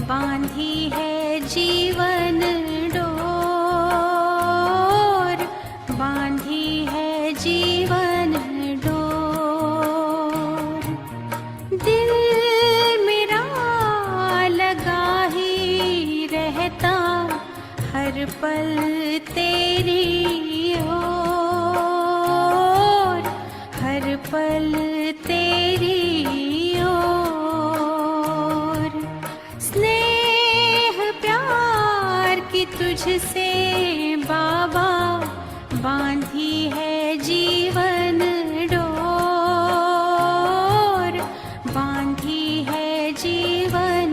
बांधी है जीवन डोर, बांधी है जीवन डोर। दिल मेरा लगा ही रहता हर पल तेरी ओर, हर पल तेरी ओर। स्नेह प्यार की तुझसे बाबा बांधी है जीवन डोर, बांधी है जीवन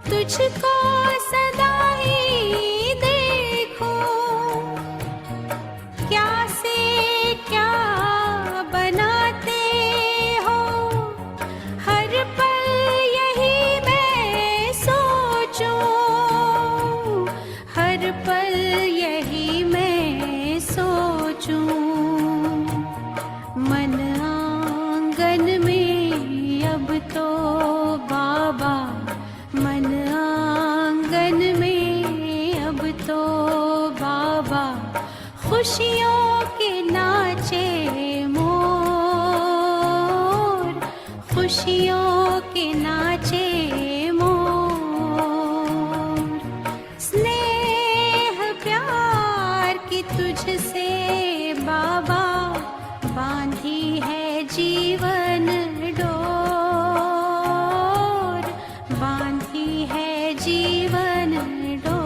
तुझको सदा ही देखूं, क्या से क्या बनाते हो हर पल यही मैं सोचूं, हर पल यही मैं सोचूं। मन आंगन में अब तो बाबा, मन आंगन में अब तो बाबा खुशियों के नाचे मोर, खुशियों के नाचे मोर। स्नेह प्यार की तुझसे बाबा बांधी है जीवन डोर, बांधी है जीवन डोर।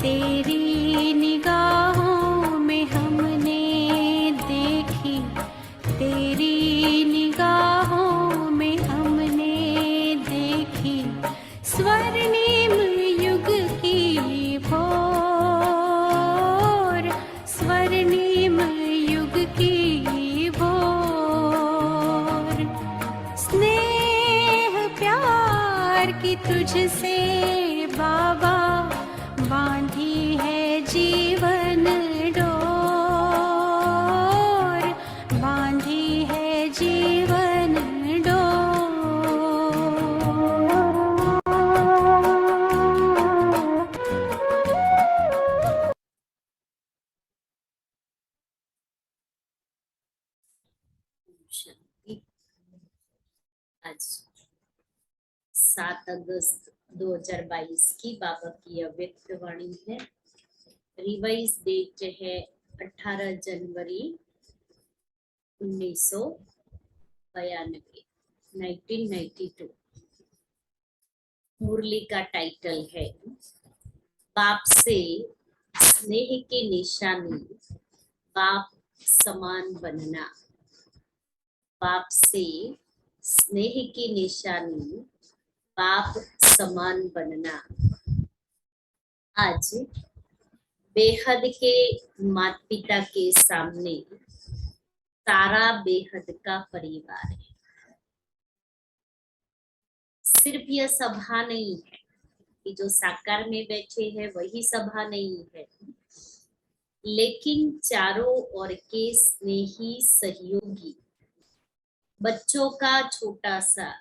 तेरी निगाहों में हमने देखी, तेरी निगाहों में हमने देखी स्वर्णिम युग की भोर, स्वर्णिम युग की भोर। स्नेह प्यार की तुझसे बाबा बांधी है जीवन डोर, बांधी है जीवन शांति। आज 7 अगस्त 2022 की बाबा की अव्यक्त वाणी है। रिवाइज डेट है 18 जनवरी 1992। मुरली का टाइटल है बाप से स्नेह की निशानी, बाप समान बनना। बाप से स्नेह की निशानी, बाप समान बनना। आज बेहद के माता पिता के सामने सारा बेहद का परिवार है। सिर्फ यह सभा नहीं है कि जो साकार में बैठे हैं वही सभा नहीं है, लेकिन चारों ओर के स्नेही सहयोगी बच्चों का छोटा सा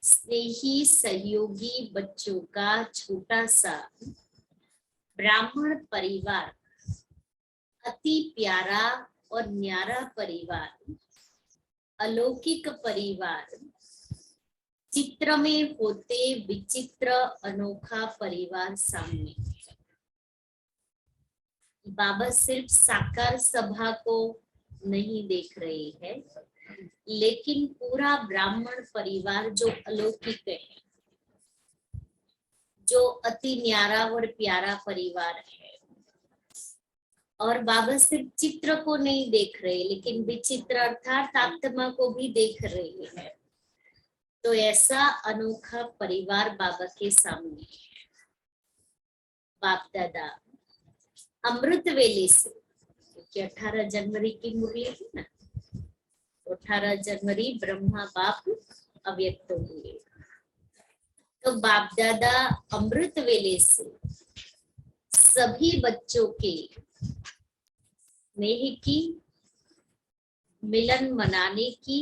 स्नेही सहयोगी बच्चों का छोटा सा ब्राह्मण परिवार, अति प्यारा और न्यारा परिवार, अलौकिक परिवार, चित्र में होते विचित्र अनोखा परिवार सामने। बाबा सिर्फ साकार सभा को नहीं देख रहे हैं, लेकिन पूरा ब्राह्मण परिवार जो अलौकिक है, जो अति न्यारा और प्यारा परिवार है। और बाबा सिर्फ चित्र को नहीं देख रहे, लेकिन विचित्र अर्थात आत्मा को भी देख रहे हैं। तो ऐसा अनोखा परिवार बाबा के सामने है। बाप दादा अमृत वेले से, क्योंकि 18 जनवरी की मुरली थी ना, 18 जनवरी ब्रह्मा बाप अव्यक्त हुए। तो बाप दादा अमृत वेले से सभी बच्चों के स्नेह की, मिलन मनाने की,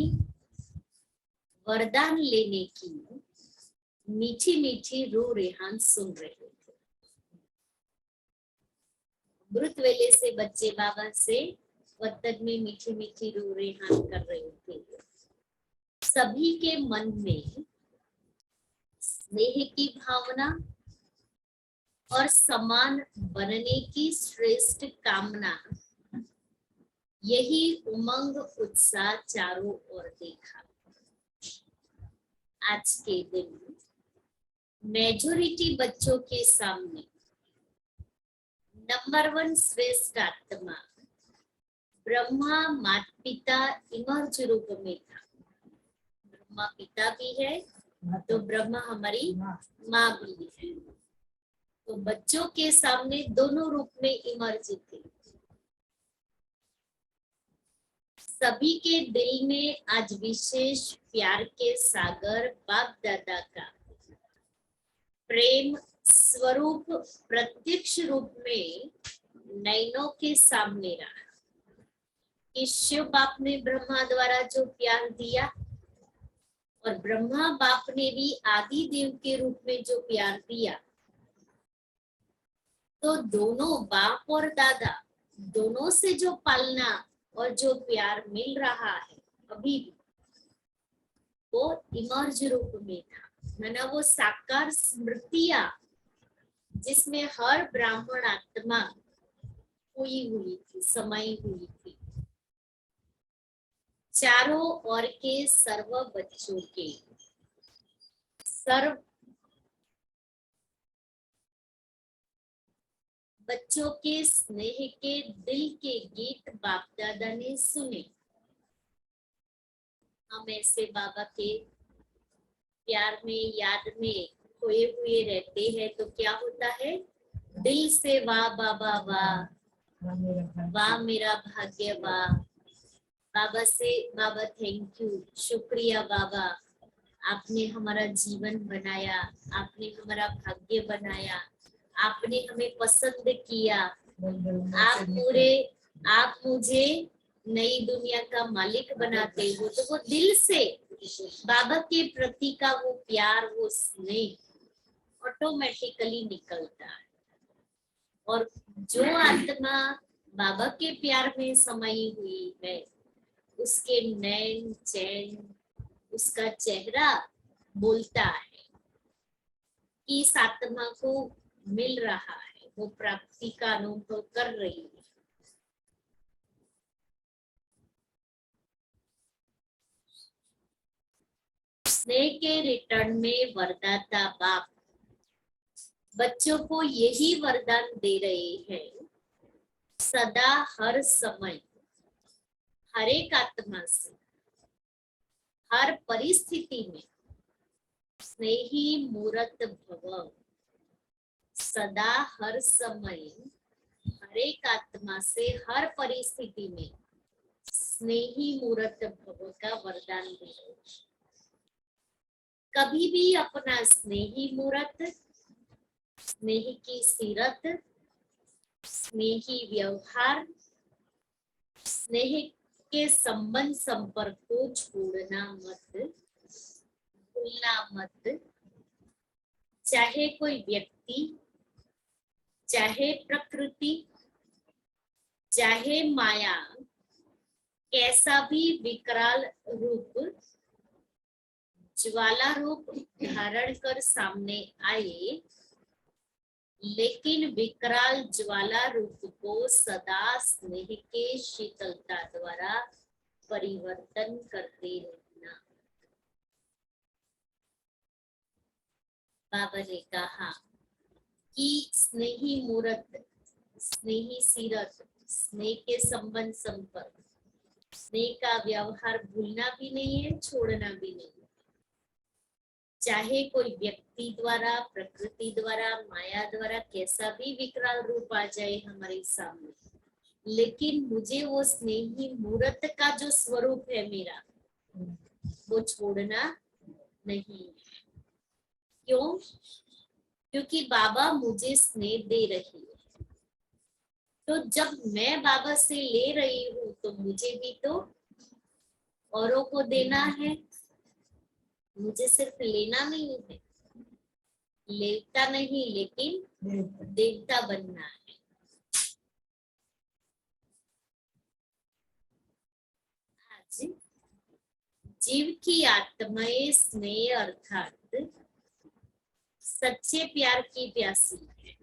वरदान लेने की मीठी मीठी रो रेहान सुन रहे थे। अमृत वेले से बच्चे बाबा से वर्तन में मीठी मीठी रो रेहान कर रहे थे। सभी के मन में स्नेह की भावना और समान बनने की श्रेष्ठ कामना, यही उमंग उत्साह चारों ओर देखा। आज के दिन मेजॉरिटी बच्चों के सामने नंबर 1 श्रेष्ठ आत्मा ब्रह्मा माता पिता इमर्ज रूप में था। ब्रह्मा पिता भी है तो ब्रह्मा हमारी माँ भी है। तो बच्चों के सामने दोनों रूप में इमर्ज थे। सभी के दिल में आज विशेष प्यार के सागर बाप दादा का प्रेम स्वरूप प्रत्यक्ष रूप में नयनों के सामने रहा। कि शिव बाप ने ब्रह्मा द्वारा जो प्यार दिया और ब्रह्मा बाप ने भी आदि देव के रूप में जो प्यार दिया, तो दोनों बाप और दादा दोनों से जो पालना और जो प्यार मिल रहा है अभी भी, वो इमर्ज रूप में था। माना वो साकार स्मृतियां जिसमें हर ब्राह्मण आत्मा हुई थी, समाई हुई थी। चारों ओर के सर्व बच्चों के बच्चों के स्नेह के दिल के गीत बाप दादा ने सुने। हम ऐसे बाबा के प्यार में याद में खोए हुए रहते हैं तो क्या होता है, दिल से वाह बाबा वाह, वाह मेरा भाग्य वाह। बाबा से बाबा थैंक यू, शुक्रिया बाबा, आपने हमारा जीवन बनाया, आपने हमारा भाग्य बनाया, आपने हमें पसंद किया, आप मुझे नई दुनिया का मालिक बनाते हो। तो वो दिल से बाबा के प्रति का वो प्यार, वो स्नेह ऑटोमेटिकली निकलता है। और जो आत्मा बाबा के प्यार में समाई हुई है, उसके नैन चैन, उसका चेहरा बोलता है कि इस आत्मा को मिल रहा है, वो प्राप्ति का अनुभव कर रही है। स्नेह के रिटर्न में वरदाता बाप बच्चों को यही वरदान दे रहे हैं, सदा हर समय हर एक आत्मा से, हर परिस्थिति में स्नेही मूरत भव, सदा हर समय हर एक आत्मा से हर परिस्थिति में स्नेही मूरत भव का वरदान दे। कभी भी अपना स्नेही मूरत, स्नेह की सीरत, स्नेही व्यवहार, स्नेह के संबंध संपर्क को छोड़ना मत, भूलना मत। चाहे कोई व्यक्ति, चाहे प्रकृति, चाहे माया कैसा भी विकराल रूप, ज्वाला रूप धारण कर सामने आए, लेकिन विकराल ज्वाला रूप को सदा स्नेह के शीतलता द्वारा परिवर्तन करते रहना। बाबा ने कहा कि स्नेही मूरत, स्नेही सीरत, स्नेह के संबंध संपर्क, स्नेह का व्यवहार भूलना भी नहीं है, छोड़ना भी नहीं है। चाहे कोई व्यक्ति द्वारा, प्रकृति द्वारा, माया द्वारा कैसा भी विकराल रूप आ जाए हमारे सामने, लेकिन मुझे वो स्नेही मूरत का जो स्वरूप है मेरा, वो छोड़ना नहीं है। क्यों? क्योंकि बाबा मुझे स्नेह दे रही है। तो जब मैं बाबा से ले रही हूँ तो मुझे भी तो औरों को देना है, मुझे सिर्फ लेना नहीं है, लेता नहीं लेकिन देवता बनना है। आज जीव की आत्माएं स्नेह अर्थात सच्चे प्यार की प्यासी है।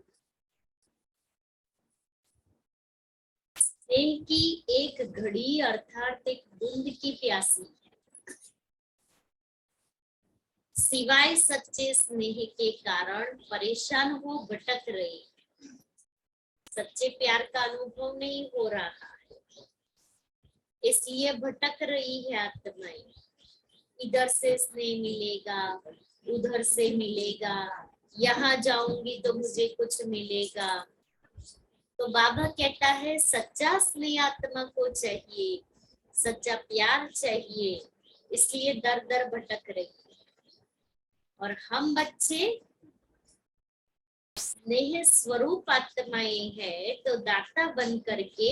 स्नेह की एक घड़ी अर्थात एक बूंद की प्यासी है। सिवाय सच्चे स्नेह के कारण परेशान हो भटक रही है। सच्चे प्यार का अनुभव नहीं हो रहा है, इसलिए भटक रही है आत्माएं। इधर से स्नेह मिलेगा, उधर से मिलेगा, यहाँ जाऊंगी तो मुझे कुछ मिलेगा। तो बाबा कहता है सच्चा स्नेह आत्मा को चाहिए, सच्चा प्यार चाहिए, इसलिए दर दर भटक रही है। और हम बच्चे स्नेह स्वरूप आत्माएं हैं, तो दाता बन करके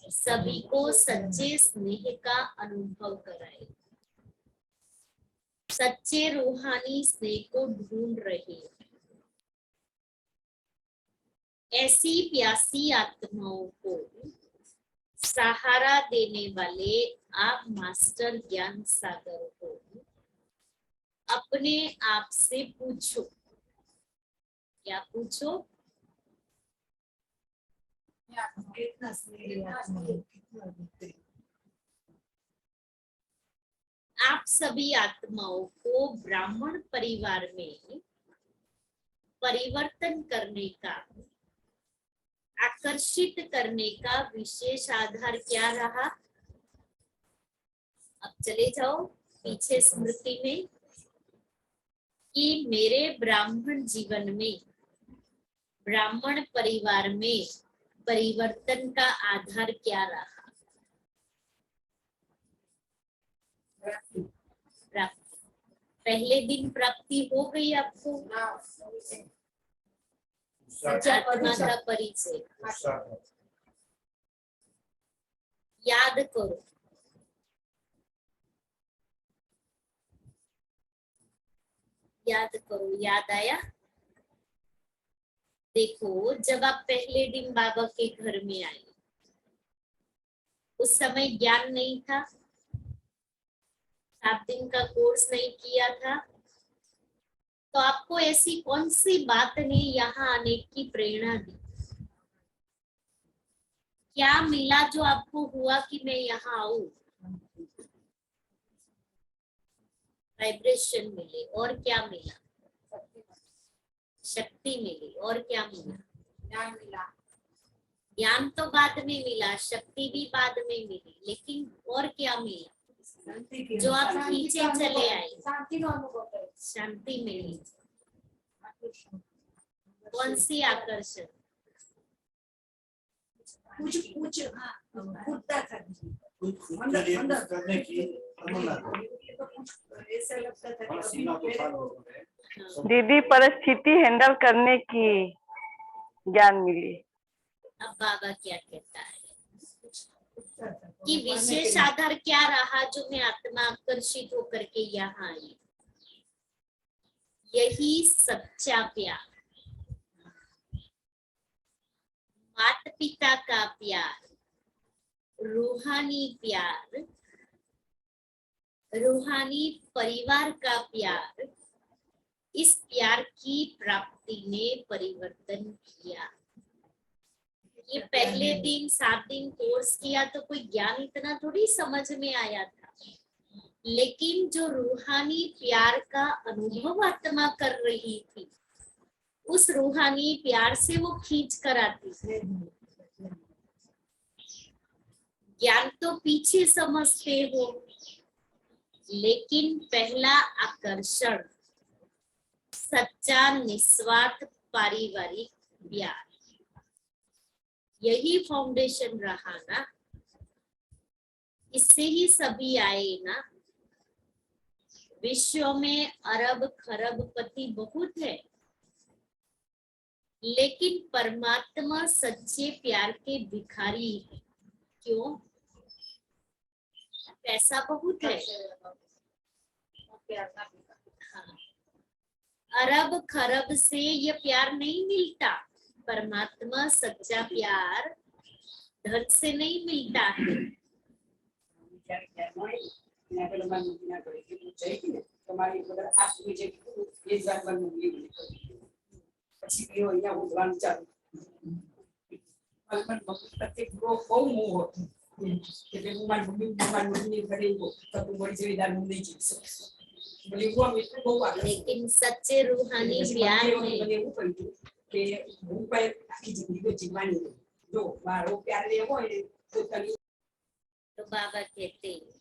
सभी को सच्चे स्नेह का अनुभव कराए, सच्चे रूहानी स्नेह को ढूंढ रहे हैं। ऐसी प्यासी आत्माओं को सहारा देने वाले आप मास्टर ज्ञान सागर को अपने आप से पूछो। क्या पूछो? आप सभी आत्माओं को ब्राह्मण परिवार में परिवर्तन करने का, आकर्षित करने का विशेष आधार क्या रहा? अब चले जाओ पीछे स्मृति में कि मेरे ब्राह्मण जीवन में, ब्राह्मण परिवार में परिवर्तन का आधार क्या रहा? प्राप्ति। पहले दिन प्राप्ति हो गई आपको? आत्मा का परिचय याद करो। याद करो, याद आया? देखो, जब आप पहले दिन बाबा के घर में आए, उस समय ज्ञान नहीं था, 7 दिन का कोर्स नहीं किया था, तो आपको ऐसी कौन सी बात ने यहाँ आने की प्रेरणा दी? क्या मिला जो आपको हुआ कि मैं यहाँ आऊं? वाइब्रेशन मिले। और क्या मिला? शक्ति मिली। और क्या मिला? ज्ञान मिला। ज्ञान तो बाद में मिला, शक्ति भी बाद में मिली, लेकिन और क्या मिला? जो आप नीचे चले आए, शांति मिली, कौन सी आकर्षण? करने की दीदी परिस्थिति हैंडल करने की ज्ञान मिली। अब बाबा क्या कहता है कि विशेष आधार क्या रहा जो मैं आत्मा आकर्षित होकर के यहाँ आई? यही सच्चा प्यार, माता पिता का प्यार, रूहानी प्यार, रूहानी परिवार का प्यार, इस प्यार की प्राप्ति ने परिवर्तन किया। ये पहले दिन 7 दिन कोर्स किया तो कोई ज्ञान इतना थोड़ी समझ में आया था, लेकिन जो रूहानी प्यार का अनुभव आत्मा कर रही थी, उस रूहानी प्यार से वो खींच कर आती है। ज्ञान तो पीछे समझते हो, लेकिन पहला आकर्षण सच्चा निस्वार्थ पारिवारिक प्यार, यही फाउंडेशन रहा ना, इससे ही सभी आए ना। विश्व में अरब खरब पति बहुत है, लेकिन परमात्मा सच्चे प्यार के भिखारी है। क्यों? पैसा बहुत है, हाँ। अरब खरब से ये प्यार नहीं मिलता। परमात्मा सच्चा प्यार धन से नहीं मिलता है। लेकिन सच्चे रूहानी प्यार में तो बाबा कहते हैं,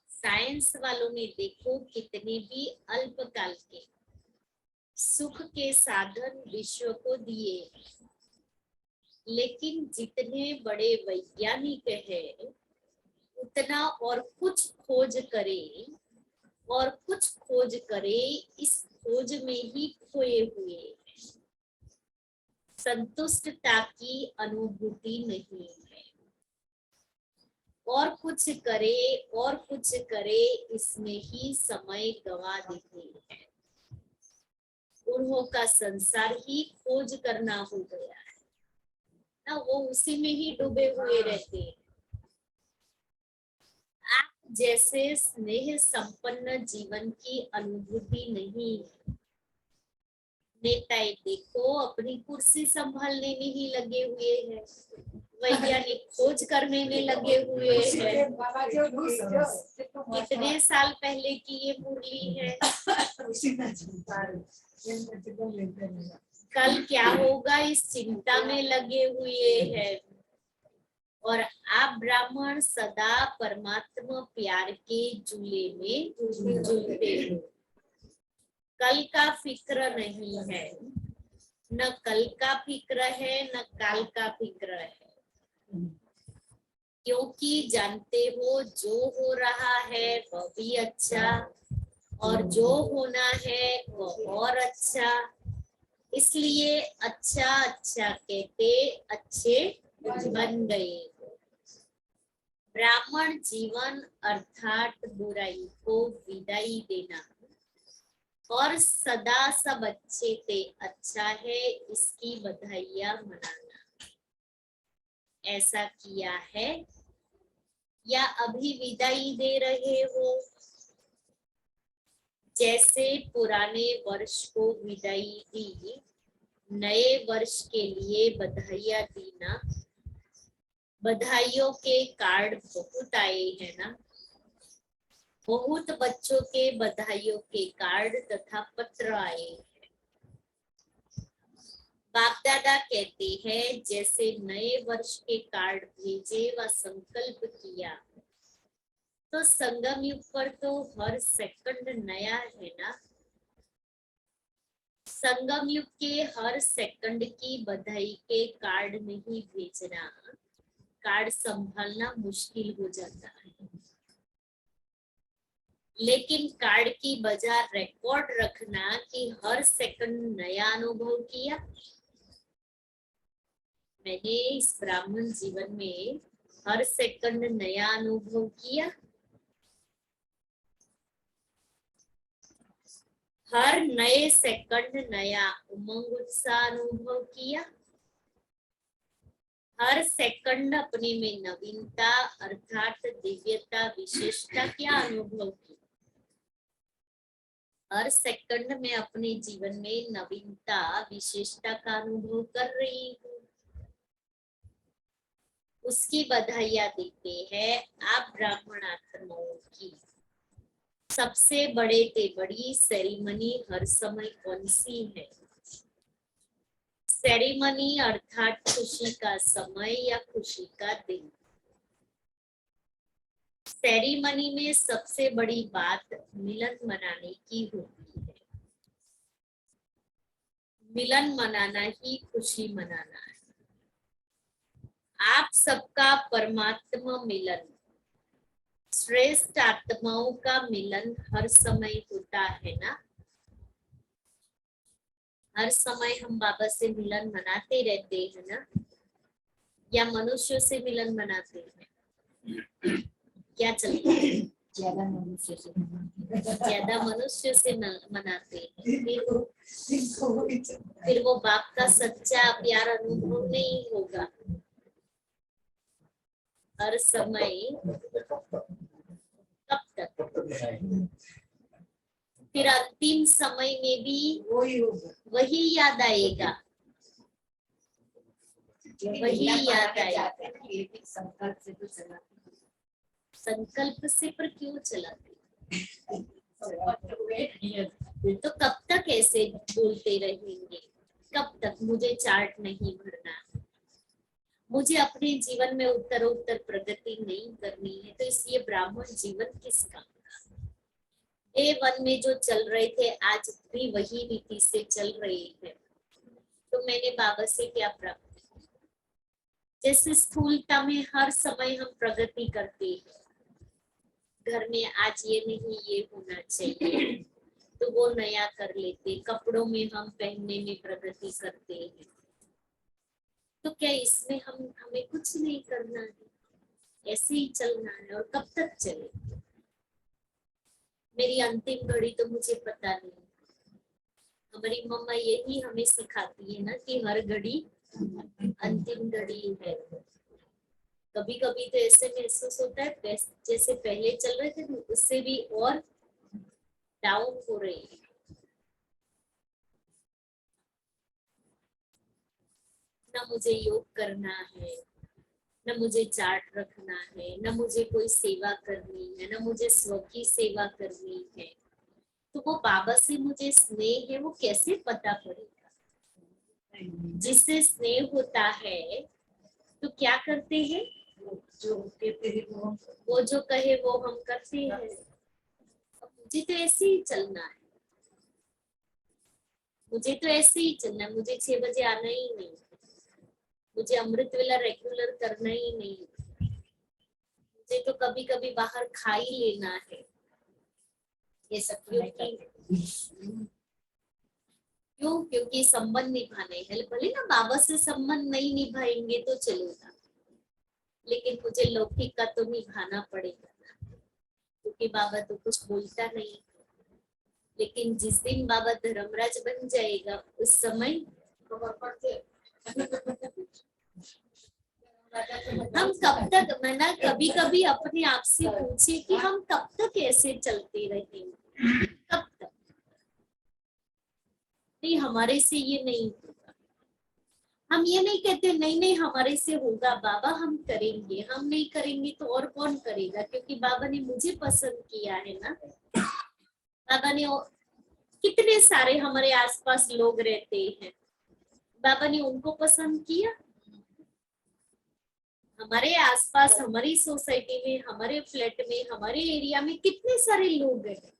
साइंस वालों ने देखो कितने भी अल्पकाल के सुख के साधन विश्व को दिए, लेकिन जितने बड़े वैज्ञानिक हैं उतना और कुछ खोज करे और कुछ खोज करे, इस खोज में ही खोए हुए हैं। संतुष्टता की अनुभूति नहीं है। और कुछ करे और कुछ करे, इसमें ही समय गवा देते हैं। उन्हों का संसार ही खोज करना हो गया है ना, वो उसी में ही डूबे हुए रहते हैं। आप जैसे स्नेह संपन्न जीवन की अनुभूति नहीं है। नेताएं देखो अपनी कुर्सी संभालने में ही लगे हुए हैं, वैज्ञानिक खोज करने में लगे हुए हैं। कितने साल पहले की ये मुरली है। कल क्या होगा इस चिंता में लगे हुए हैं। और आप ब्राह्मण सदा परमात्मा प्यार के झूले में झूलते हो। कल का फिक्र नहीं है, न कल का फिक्र है न काल का फिक्र है, क्योंकि जानते हो जो हो रहा है वह भी अच्छा और जो होना है वह और अच्छा। इसलिए अच्छा अच्छा कहते अच्छे बन गए। ब्राह्मण जीवन अर्थात बुराई को विदाई देना और सदा सब अच्छे थे अच्छा है, इसकी बधाइयां मनाना। ऐसा किया है या अभी विदाई दे रहे हो? जैसे पुराने वर्ष को विदाई दी, नए वर्ष के लिए बधाइयां दी ना। बधाइयों के कार्ड बहुत आए हैं ना, बहुत बच्चों के बधाइयों के कार्ड तथा पत्र आए हैं। बाप दादा कहते हैं जैसे नए वर्ष के कार्ड भेजे व संकल्प किया, तो संगम युग पर तो हर सेकंड नया है ना। संगम युग के हर सेकंड की बधाई के कार्ड नहीं भेजना, कार्ड संभालना मुश्किल हो जाता है। लेकिन कार्ड की बजाय रिकॉर्ड रखना कि हर सेकंड नया अनुभव किया। मैंने इस ब्राह्मण जीवन में हर सेकंड नया अनुभव किया। हर नए सेकंड नया उमंग उत्साह अनुभव किया। हर सेकंड अपने में नवीनता अर्थात दिव्यता विशेषता क्या अनुभव की। हर सेकंड में अपने जीवन में नवीनता विशेषता का अनुभव कर रही हूँ, उसकी बधाइयां देते हैं आप ब्राह्मण आत्माओं की। सबसे बड़े ते बड़ी सेरेमनी हर समय कौन सी है? सेरेमनी अर्थात खुशी का समय या खुशी का दिन। सेरेमनी में सबसे बड़ी बात मिलन मनाने की होती है। मिलन मनाना ही खुशी मनाना है। आप सबका परमात्मा मिलन, श्रेष्ठ आत्माओं का मिलन हर समय होता है ना। हर समय हम बाबा से मिलन मनाते रहते हैं ना, या मनुष्यों से मिलन मनाते हैं? क्या चलता है? ज्यादा मनुष्य से मनाते हैं। फिर वो बाप का सच्चा प्यार अनुभव नहीं होगा। हर समय कब तक? फिर अंतिम समय में भी वही याद आएगा, वही याद आएगा। संकल्प से तो चला, संकल्प से पर क्यों चलाते? तो कब तक ऐसे बोलते रहेंगे? कब तक? मुझे चार्ट नहीं भरना, मुझे अपने जीवन में उत्तरोत्तर प्रगति नहीं करनी है, तो इसलिए ब्राह्मण जीवन किस काम का? डे 1 में जो चल रहे थे आज भी वही रीति से चल रहे हैं। तो मैंने बाबा से क्या प्राप्त किया? जैसे स्थूलता में हर समय हम प्रगति करते हैं, घर में आज ये नहीं ये होना चाहिए, तो वो नया कर लेते। कपड़ों में हम पहनने में प्रगति करते हैं, तो क्या इसमें हमें कुछ नहीं करना है? ऐसे ही चलना है। और कब तक चले? मेरी अंतिम घड़ी तो मुझे पता नहीं। हमारी मम्मा यही हमें सिखाती है ना कि हर घड़ी अंतिम घड़ी है। कभी कभी तो ऐसे महसूस होता है जैसे पहले चल रहे थे उससे भी और डाउन हो रही है। ना मुझे योग करना है, न मुझे चार्ट रखना है, न मुझे कोई सेवा करनी है, न मुझे स्व की सेवा करनी है। तो वो बाबा से मुझे स्नेह है, वो कैसे पता पड़ेगा? जिससे स्नेह होता है तो क्या करते हैं? जो कहते हैं वो जो कहे वो हम करते हैं। मुझे तो ऐसे ही चलना है, मुझे तो ऐसे ही चलना है। मुझे 6 बजे आना ही नहीं, मुझे अमृत वेला रेगुलर करना ही नहीं, मुझे तो कभी कभी बाहर खा ही लेना है। ये सब क्योंकि संबंध निभाने हैं। भले ना बाबा से संबंध नहीं निभाएंगे तो चलेगा, लेकिन मुझे लौकिक का तो निभाना पड़ेगा ना, क्योंकि बाबा तो कुछ बोलता नहीं। लेकिन जिस दिन बाबा धर्मराज बन जाएगा उस समय हम कब तक, मैं ना कभी कभी अपने आप से पूछे कि हम कब तक ऐसे चलते रहेंगे? कब तक? नहीं, हमारे से ये नहीं होगा। हम ये नहीं कहते नहीं हमारे से होगा बाबा, हम करेंगे। हम नहीं करेंगे तो और कौन करेगा? क्योंकि बाबा ने मुझे पसंद किया है ना। बाबा ने कितने सारे हमारे आसपास लोग रहते हैं, बाबा ने उनको पसंद किया। हमारे आसपास, हमारी सोसाइटी में, हमारे फ्लैट में, हमारे एरिया में कितने सारे लोग हैं,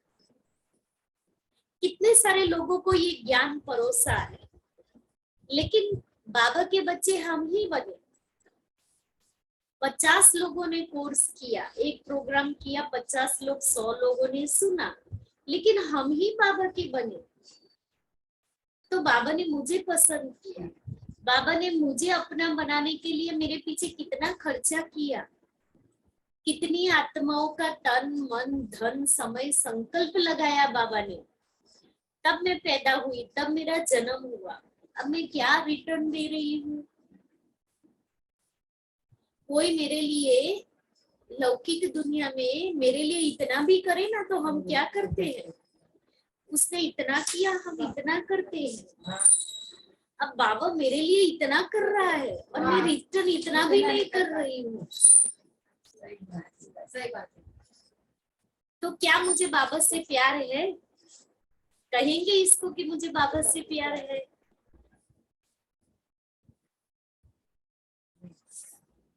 कितने सारे लोगों को ये ज्ञान परोसा है, लेकिन बाबा के बच्चे हम ही बने। 50 लोगों ने कोर्स किया, एक प्रोग्राम किया, 50 लोग, 100 लोगों ने सुना, लेकिन हम ही बाबा के बने। तो बाबा ने मुझे पसंद किया, बाबा ने मुझे अपना बनाने के लिए मेरे पीछे कितना खर्चा किया, कितनी आत्माओं का तन मन धन समय संकल्प लगाया बाबा ने, तब मैं पैदा हुई, तब मेरा जन्म हुआ। अब मैं क्या रिटर्न दे रही हूँ? कोई मेरे लिए लौकिक दुनिया में मेरे लिए इतना भी करे ना तो हम क्या करते हैं? उसने इतना किया, हम इतना करते हैं। अब बाबा मेरे लिए इतना कर रहा है और मैं रिटर्न इतना भी नहीं कर रही हूँ, सही बात है। तो क्या मुझे बाबा से प्यार है? कहेंगे इसको कि मुझे बाबा से प्यार है?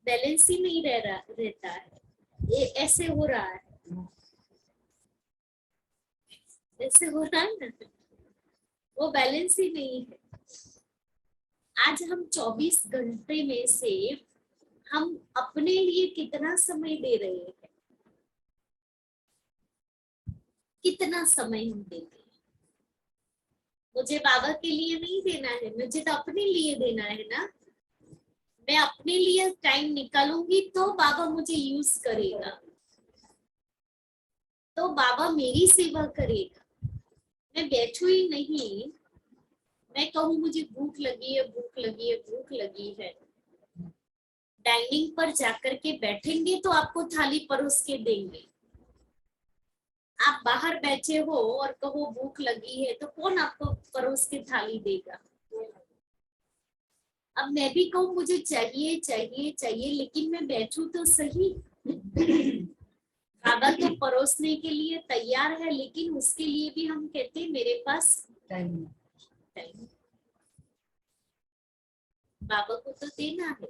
बैलेंस ही नहीं रहता है, ये ऐसे हो रहा है, ऐसे हो रहा है ना, वो बैलेंस ही नहीं है। आज हम 24 घंटे में से हम अपने लिए कितना समय दे रहे हैं? कितना समय हम देते हैं? मुझे बाबा के लिए नहीं देना है, मुझे तो अपने लिए देना है ना। मैं अपने लिए टाइम निकालूंगी तो बाबा मुझे यूज करेगा, तो बाबा मेरी सेवा करेगा। मैं बैठू ही नहीं, मैं कहूँ मुझे भूख लगी है, भूख लगी है, भूख लगी है, डाइनिंग पर जाकर के बैठेंगे तो आपको थाली परोस के देंगे। आप बाहर बैठे हो और कहो भूख लगी है तो कौन आपको परोस के थाली देगा? अब मैं भी कहूँ मुझे चाहिए चाहिए चाहिए, लेकिन मैं बैठू तो सही। बाबा तो परोसने के लिए तैयार है, लेकिन उसके लिए भी हम कहते हैं मेरे पास टाइम। बाबा को तो देना है,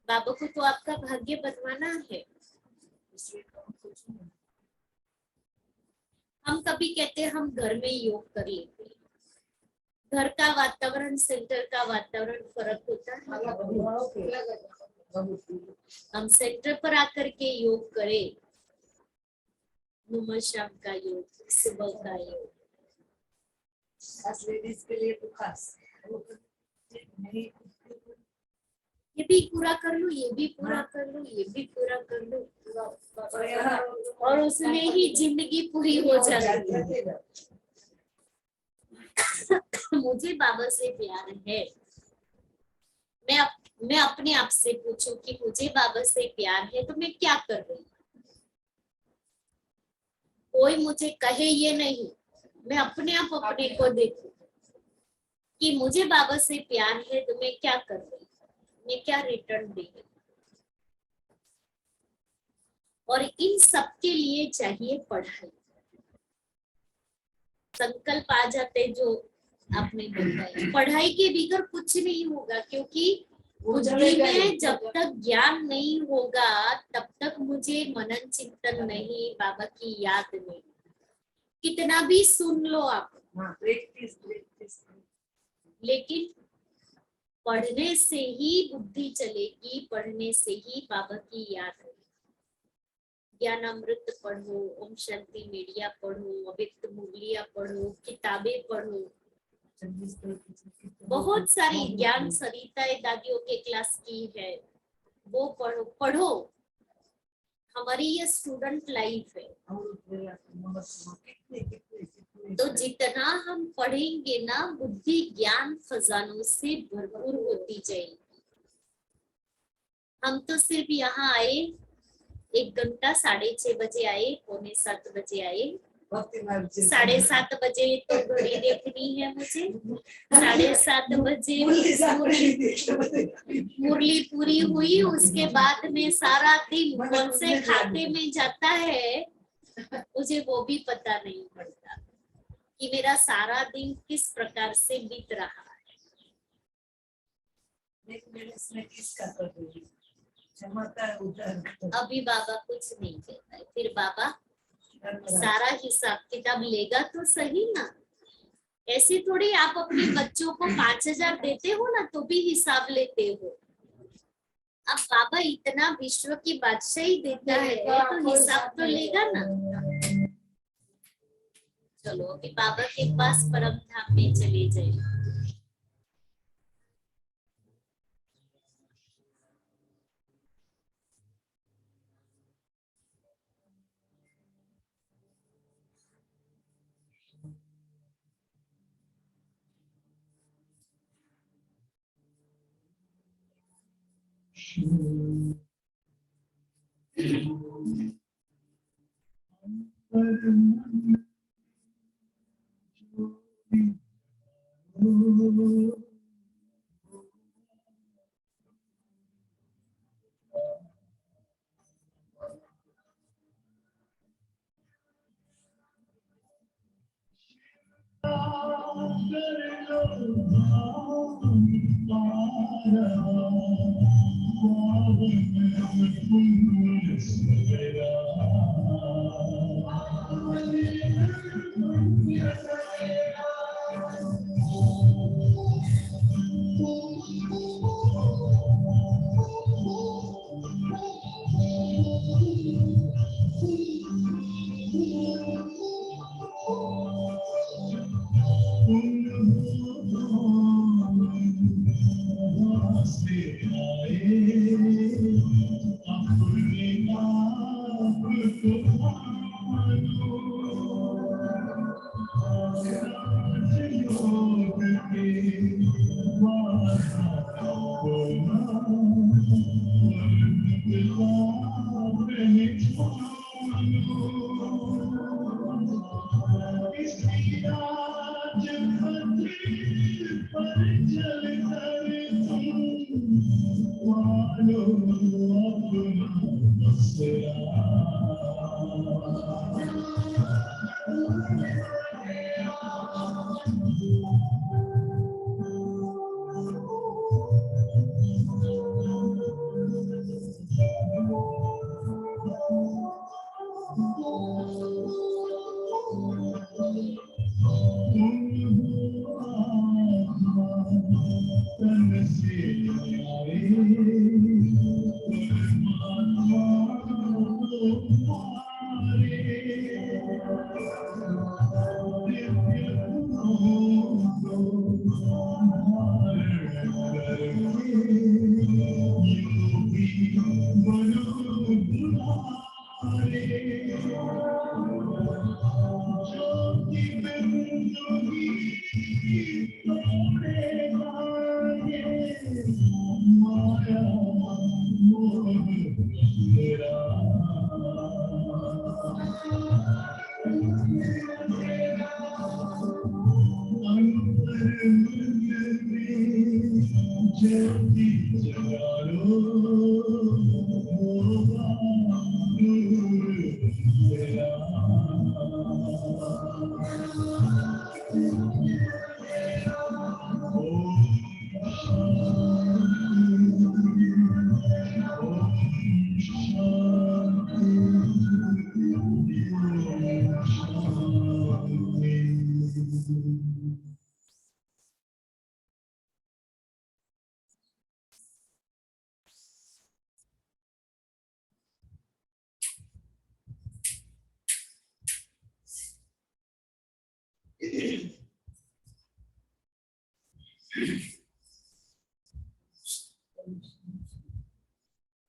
बाबा को तो आपका भाग्य बनवाना है। हम कभी कहते हैं हम घर में योग कर लेते हैं, घर का वातावरण सेंटर का वातावरण फर्क होता है। हम सेंटर पर आकर के योग करें, नमः शाम का योग, सुबह का योग, लेडीज के लिए तो खास। ये भी पूरा कर लूं, ये भी पूरा कर लूं, ये भी पूरा कर लूं, और उसमें ही जिंदगी पूरी हो जाती है। मुझे बाबा से प्यार है। मैं अपने आप से पूछूं कि मुझे बाबा से प्यार है तो मैं क्या कर रही हूँ? कोई मुझे कहे ये नहीं, मैं अपने आप अपने को देखूं कि मुझे बाबा से प्यार है तो मैं क्या कर रही हूँ, मैं क्या रिटर्न दे रही हूँ। और इन सब के लिए चाहिए पढ़ाई। संकल्प आ जाते जो आपने बताया, पढ़ाई के बगैर कुछ नहीं होगा, क्योंकि बुद्धि में जब तक ज्ञान नहीं होगा तब तक मुझे मनन चिंतन नहीं, बाबा की याद नहीं। कितना भी सुन लो आप, लेकिन पढ़ने से ही बुद्धि चलेगी, पढ़ने से ही बाबा की याद होगी। ज्ञान अमृत पढ़ो, ओम शांति मीडिया पढ़ो, अव्यक्त मुरलिया पढ़ो, किताबें पढ़ो, बहुत सारी ज्ञान सरिता दादियों के क्लास की है, वो पढ़ो पढ़ो। हमारी ये स्टूडेंट लाइफ है, तो जितना हम पढ़ेंगे ना बुद्धि ज्ञान खजानों से भरपूर होती जाएगी। हम तो सिर्फ यहाँ आए 1 घंटा, 6:30 बजे आए, 6:45 बजे आए, 7:30 बजे तो घड़ी देखनी है मुझे, 7:30 बजे मुरली पूरी हुई, उसके बाद में सारा दिन कौन से खाते में जाता है मुझे वो भी पता नहीं पड़ता कि मेरा सारा दिन किस प्रकार से बीत रहा है। क्षमता उतर अभी बाबा कुछ नहीं कहता है, फिर बाबा सारा हिसाब किताब लेगा तो सही ना। ऐसे थोड़ी आप अपने बच्चों को 5,000 देते हो ना तो भी हिसाब लेते हो। अब बाबा इतना विश्व की बादशाही देता है तो हिसाब तो लेगा ना। चलो अभी बाबा के पास परम धाम में चले जाइए।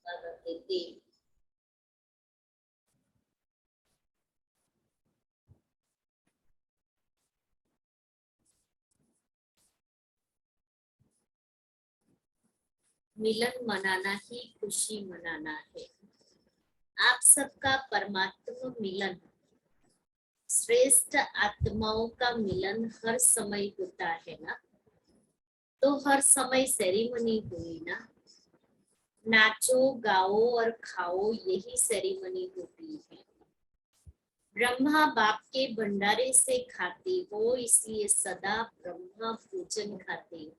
बाबा कहते मिलन मनाना ही खुशी मनाना है। आप सबका परमात्मा मिलन, श्रेष्ठ आत्माओं का मिलन हर समय होता है ना, तो हर समय सेरेमनी हुई ना। नाचो गाओ और खाओ यही सेरेमनी होती है। ब्रह्मा बाप के भंडारे से खाते हो इसलिए सदा ब्रह्मा भोजन खाते हो।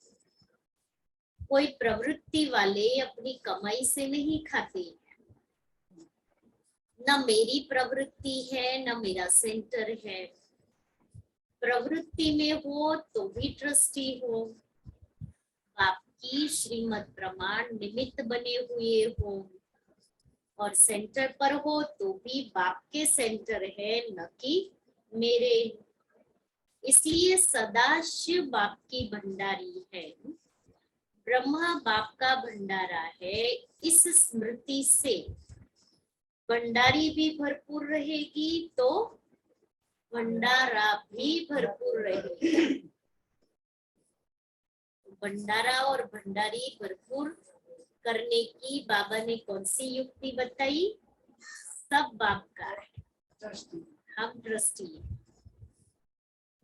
कोई प्रवृत्ति वाले अपनी कमाई से नहीं खाते, न मेरी प्रवृत्ति है न मेरा सेंटर है। प्रवृत्ति में हो तो भी ट्रस्टी हो, आपकी श्रीमत प्रमाण निमित्त बने हुए हो, और सेंटर पर हो तो भी बाप के सेंटर है न कि मेरे। इसलिए सदा शिव बाप की भंडारी है, ब्रह्मा बाप का भंडारा है। इस स्मृति से भंडारी भी भरपूर रहेगी तो भंडारा भी भरपूर रहेगा। भंडारा और भंडारी भरपूर करने की बाबा ने कौन सी युक्ति बताई? सब बाप का है, हम ट्रस्टी हैं।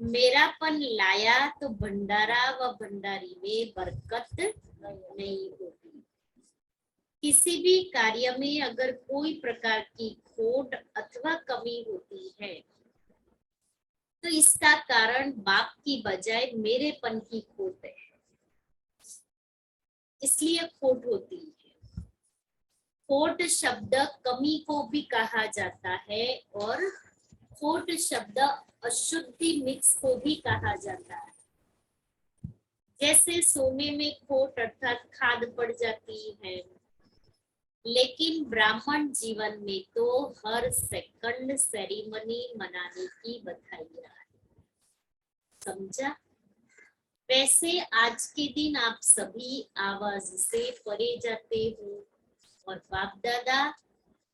मेरापन लाया तो भंडारा व भंडारी में बरकत नहीं होती। किसी भी कार्य में अगर कोई प्रकार की खोट अथवा कमी होती है तो इसका कारण बाप की बजाय मेरेपन की खोट है, इसलिए खोट होती है। खोट शब्द कमी को भी कहा जाता है और खोट शब्द अशुद्धि मिक्स को भी कहा जाता है। जैसे सोने में खोट अर्थात खाद पड़ जाती है, लेकिन ब्राह्मण जीवन में तो हर सेकंड सेरेमनी मनाने की बधाइयां है। समझा? वैसे आज के दिन आप सभी आवाज से परे जाते हो और बाप दादा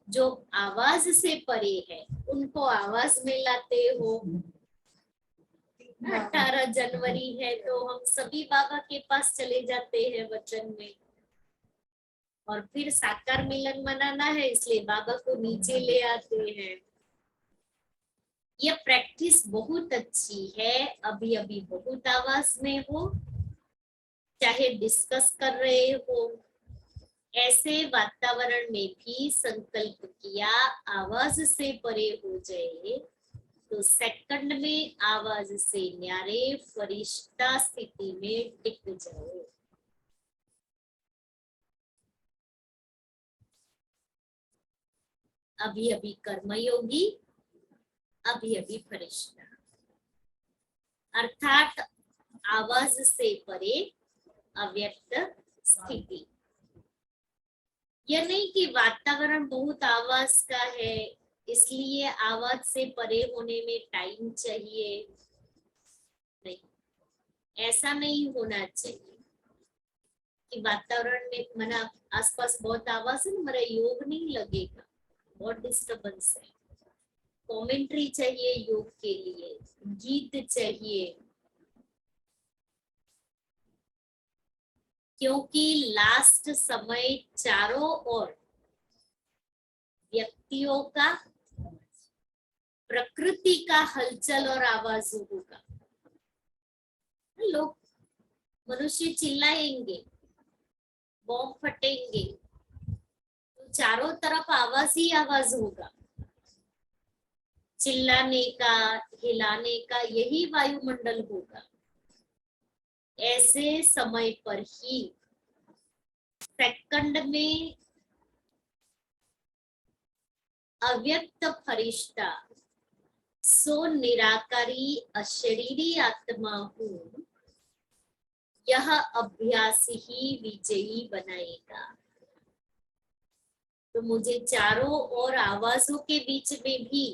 जो आवाज से परे है उनको आवाज में लाते हो। 18 जनवरी है तो हम सभी बाबा के पास चले जाते हैं वचन में, और फिर साकार मिलन मनाना है इसलिए बाबा को नीचे ले आते हैं। यह प्रैक्टिस बहुत अच्छी है। अभी अभी बहुत आवाज में हो, चाहे डिस्कस कर रहे हो, ऐसे वातावरण में भी संकल्प किया आवाज से परे हो जाए तो सेकंड में आवाज से न्यारे फरिश्ता स्थिति में टिक जाओ। अभी अभी कर्मयोगी, अभी अभी फरिश्ता, अर्थात आवाज से परे अव्यक्त स्थिति। यह नहीं कि वातावरण बहुत आवाज का है इसलिए आवाज से परे होने में टाइम चाहिए, नहीं, ऐसा नहीं होना चाहिए कि वातावरण में मना आसपास बहुत आवाज है, मेरा योग नहीं लगेगा, बहुत डिस्टर्बेंस है। कमेंट्री चाहिए योग के लिए, गीत चाहिए, क्योंकि लास्ट समय चारों ओर व्यक्तियों का, प्रकृति का हलचल और आवाज होगा। लोग, मनुष्य चिल्लाएंगे, बॉम्ब फटेंगे, तो चारों तरफ आवाज ही आवाज होगा। चिल्लाने का, हिलाने का यही वायुमंडल होगा। ऐसे समय पर ही सेकंड में अव्यक्त फरिश्ता सो निराकारी अशरीरी आत्मा हूं, यह अभ्यास ही विजयी बनाएगा। तो मुझे चारों ओर आवाजों के बीच में भी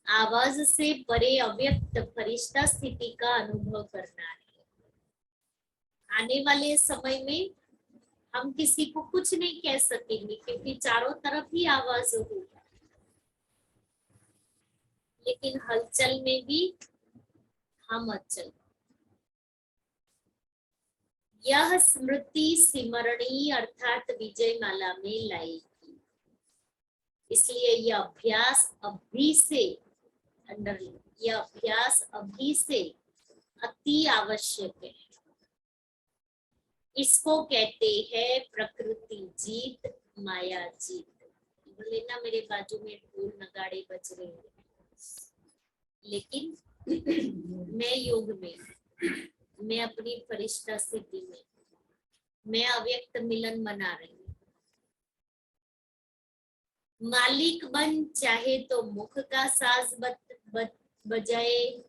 आवाज से परे अव्यक्त फरिश्ता स्थिति का अनुभव करना है। आने वाले समय में हम किसी को कुछ नहीं कह सकेंगे क्योंकि चारों तरफ ही आवाज होगा, लेकिन हलचल में भी हम अचल। यह स्मृति सिमरणी अर्थात विजय माला में लाएगी। इसलिए यह अभ्यास अभी से अंडरलाइन, यह अभ्यास अभी से अति आवश्यक है। इसको कहते हैं प्रकृति जीत, माया जीत। बोले ना मेरे बाजू में ढोल नगाड़े बज रहे हैं, लेकिन मैं योग में, मैं अपनी फरिश्ता स्थिति में, मैं अव्यक्त मिलन मना रही हूँ। मालिक बन, चाहे तो मुख का साज बजाए,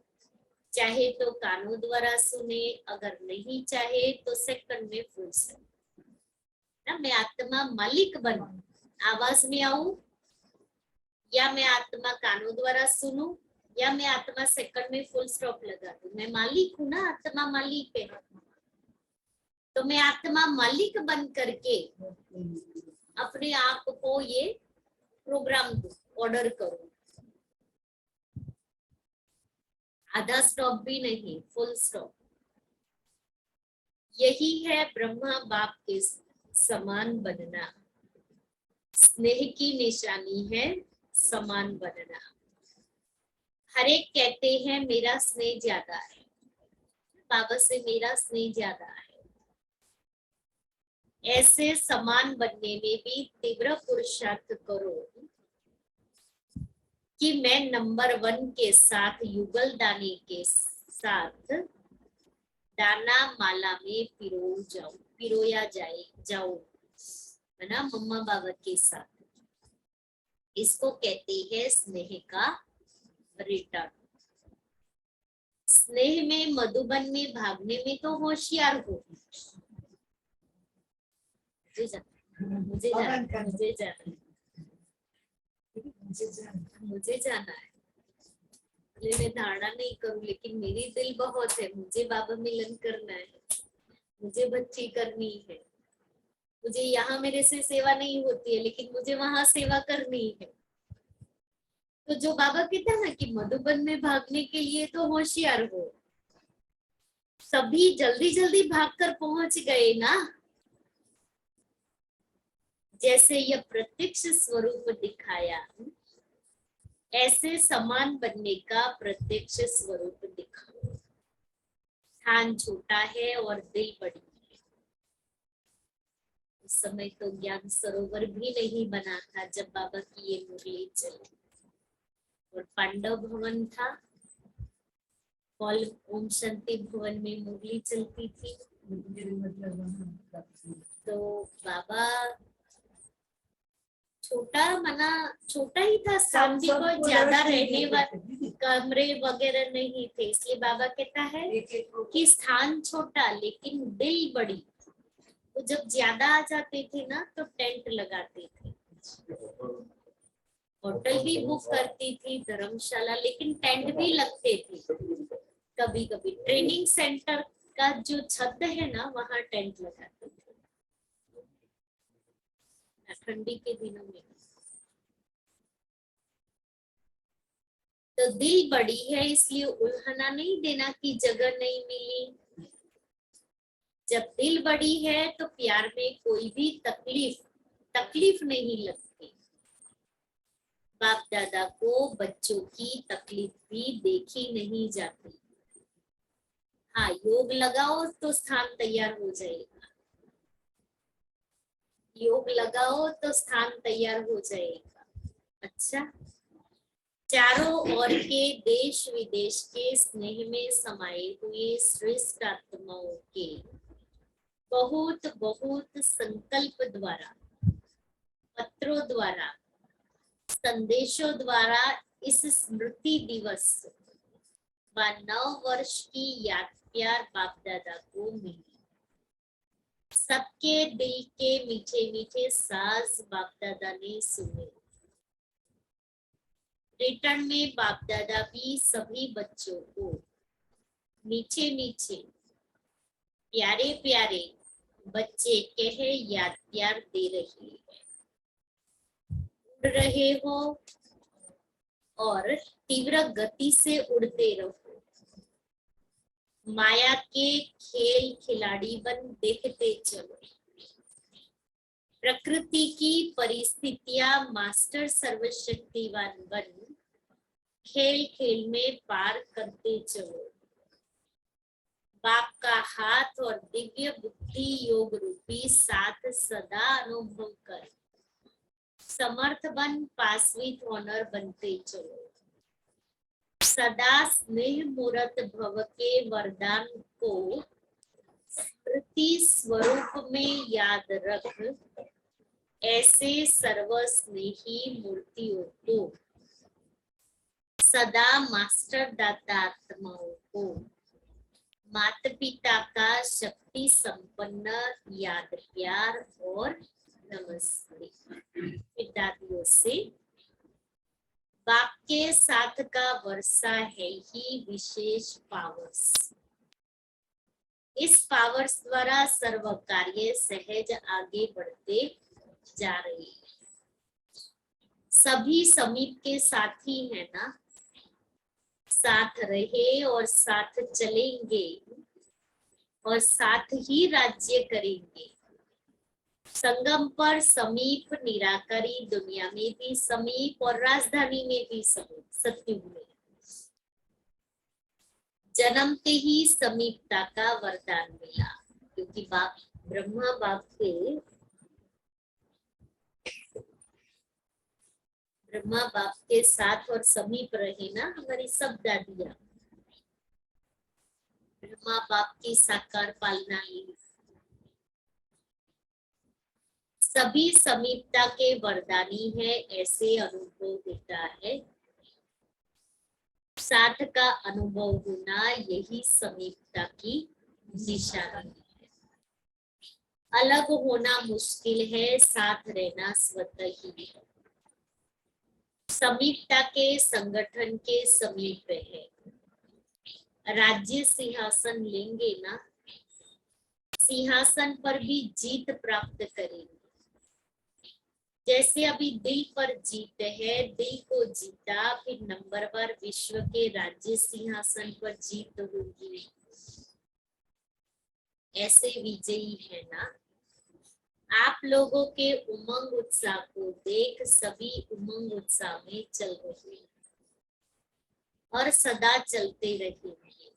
चाहे तो कानों द्वारा सुने, अगर नहीं चाहे तो सेकंड में फूल से ना। मैं आत्मा मालिक बन, आवाज में आऊं, या मैं आत्मा कानों द्वारा सुनूं, या मैं आत्मा सेकंड में फुल स्टॉप लगा दूं। मैं मालिक हूं ना, आत्मा मालिक है। तो मैं आत्मा मालिक बन करके अपने आप को ये प्रोग्राम दूं, ऑर्डर करूं। आधा स्टॉप भी नहीं, फुल स्टॉप। यही है ब्रह्मा बाप के समान बनना। स्नेह की निशानी है समान बनना। हर एक कहते हैं मेरा स्नेह ज्यादा है, बाबा से मेरा स्नेह ज्यादा है। ऐसे समान बनने में भी तीव्र पुरुषार्थ करो कि मैं नंबर 1 के साथ युगल दानी के साथ दाना माला में पिरोया जाओ, है ना, मम्मा बाबा के साथ। इसको कहते हैं स्नेह का रिटर्न। स्नेह में मधुबन में भागने में तो होशियार हो। मुझे जाना है। मैं धारणा नहीं करूं, लेकिन मेरी दिल बहुत है। मुझे बाबा मिलन करना है, मुझे बच्ची करनी है। मुझे यहाँ मेरे से सेवा नहीं होती है, लेकिन मुझे वहां सेवा करनी है। तो जो बाबा कहता है ना कि मधुबन में भागने के लिए तो होशियार हो। सभी जल्दी जल्दी भागकर पहुंच गए ना। जैसे यह प्रत्यक्ष स्वरूप दिखाया, ऐसे समान बनने का प्रत्यक्ष स्वरूप दिखाओ। स्थान छोटा है और दिल बड़ी है। उस समय तो ज्ञान सरोवर भी नहीं बना था जब बाबा की ये मुरली चली। और पांडव भवन था, ओम शांति भवन में मुरली चलती थी। तो बाबा छोटा ही था, स्थान भी कोई ज्यादा रहने वाले कमरे वगैरह नहीं थे। इसलिए बाबा कहता है कि स्थान छोटा लेकिन दिल बड़ी। तो जब ज्यादा आ जाते थे ना तो टेंट लगाते थे, होटल भी बुक करती थी, धर्मशाला, लेकिन टेंट भी लगते थे। कभी कभी ट्रेनिंग सेंटर का जो छत है ना, वहां टेंट लगाते थे ठंडी के दिनों में। तो दिल बड़ी है, इसलिए उल्हाना नहीं देना कि जगह नहीं मिली। जब दिल बड़ी है तो प्यार में कोई भी तकलीफ नहीं लगती। बाप दादा को बच्चों की तकलीफ भी देखी नहीं जाती। हाँ, योग लगाओ तो स्थान तैयार हो जाएगा। योग लगाओ तो स्थान तैयार हो जाएगा। अच्छा, चारों ओर के देश विदेश के स्नेह में समाये हुए श्रेष्ठ आत्माओं के बहुत बहुत संकल्प द्वारा, पत्रों द्वारा, संदेशों द्वारा इस स्मृति दिवस व 9 वर्ष की याद प्यार बाप दादा को मिली। सबके दिल के मीठे मीठे साज बाप दादा ने सुने। रिटर्न में बाप दादा भी सभी बच्चों को मीठे मीठे प्यारे प्यारे बच्चे कह याद प्यार दे रही है। उड़ रहे हो और तीव्र गति से उड़ते रहो। माया के खेल खिलाड़ी बन देखते चलो। प्रकृति की परिस्थितियां मास्टर सर्वशक्तिवान बन खेल खेल में पार करते चलो। बाप का हाथ और दिव्य बुद्धि योग रूपी साथ सदा अनुभव कर समर्थ बन पास विथ ऑनर बनते चलो। सदा स्नेह मूर्त भव के वरदान को स्मृति स्वरूप में याद रख ऐसे सर्वस्नेही मूर्तियों को, सदा मास्टर दाता आत्माओं को माता पिता का शक्ति संपन्न याद प्यार और नमस्ते। दादियों से बाप के साथ का वर्षा है ही विशेष पावर्स। इस पावर्स द्वारा सर्व कार्य सहज आगे बढ़ते जा रहे हैं। सभी समीप के साथी है ना, साथ रहे और साथ चलेंगे और साथ ही राज्य करेंगे। संगम पर समीप, निराकारी दुनिया में भी समीप और राजधानी में भी समीप, सत्युग में जन्मते ही समीपता का वरदान मिला, क्योंकि बाप ब्रह्मा बाप के साथ और समीप रहे ना हमारी सब दादियां। ब्रह्मा बाप की साकार पालना ली, सभी समीपता के वरदानी है, ऐसे अनुभव होता है। साथ का अनुभव होना यही समीपता की निशानी है। अलग होना मुश्किल है, साथ रहना स्वतः ही है। समीपता के संगठन के समीप है। राज्य सिंहासन लेंगे ना, सिंहासन पर भी जीत प्राप्त करेंगे। जैसे अभी दिल पर जीत है, दिल को जीता, फिर नंबरवार विश्व के राज्य सिंहासन पर जीत होगी। ऐसे विजयी है ना। आप लोगों के उमंग उत्साह को देख सभी उमंग उत्साह में चल रहे हैं और सदा चलते रहेंगे।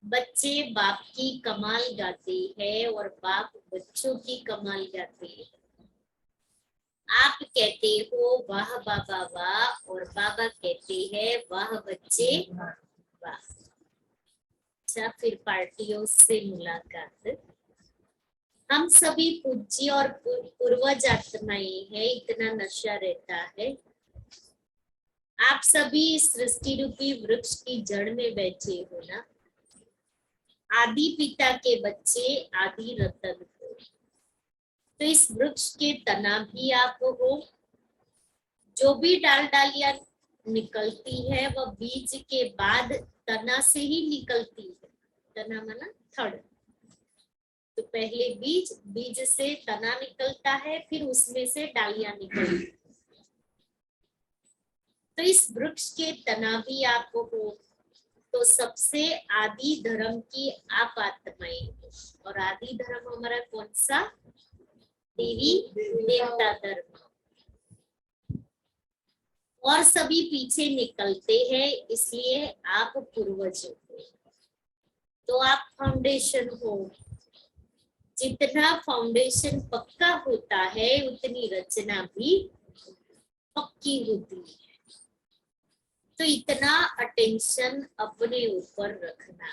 बच्चे बाप की कमाल गाते हैं और बाप बच्चों की कमाल गाते हैं। आप कहते हो वाह बाबा वाह, और बाबा कहते हैं वाह बच्चे वाह। अच्छा, फिर पार्टियों से मुलाकात। हम सभी पूज्य और पूर्वज आत्माएं हैं, इतना नशा रहता है। आप सभी सृष्टि रूपी वृक्ष की जड़ में बैठे हो ना। आदि पिता के बच्चे, आदि रतन हो। तो इस वृक्ष के तना भी आप हो। जो भी डालियां निकलती है वह बीज के बाद तना से ही निकलती है। तना माना थड़। तो पहले बीज, बीज से तना निकलता है, फिर उसमें से डालियां निकलती है। तो इस वृक्ष के तना भी आप हो। तो सबसे आदि धर्म की आप आत्माएं हो। और आदि धर्म हमारा कौन सा? देवी देवता धर्म। और सभी पीछे निकलते हैं, इसलिए आप पूर्वज हो। तो आप फाउंडेशन हो। जितना फाउंडेशन पक्का होता है उतनी रचना भी पक्की होती है। तो इतना अटेंशन अपने ऊपर रखना।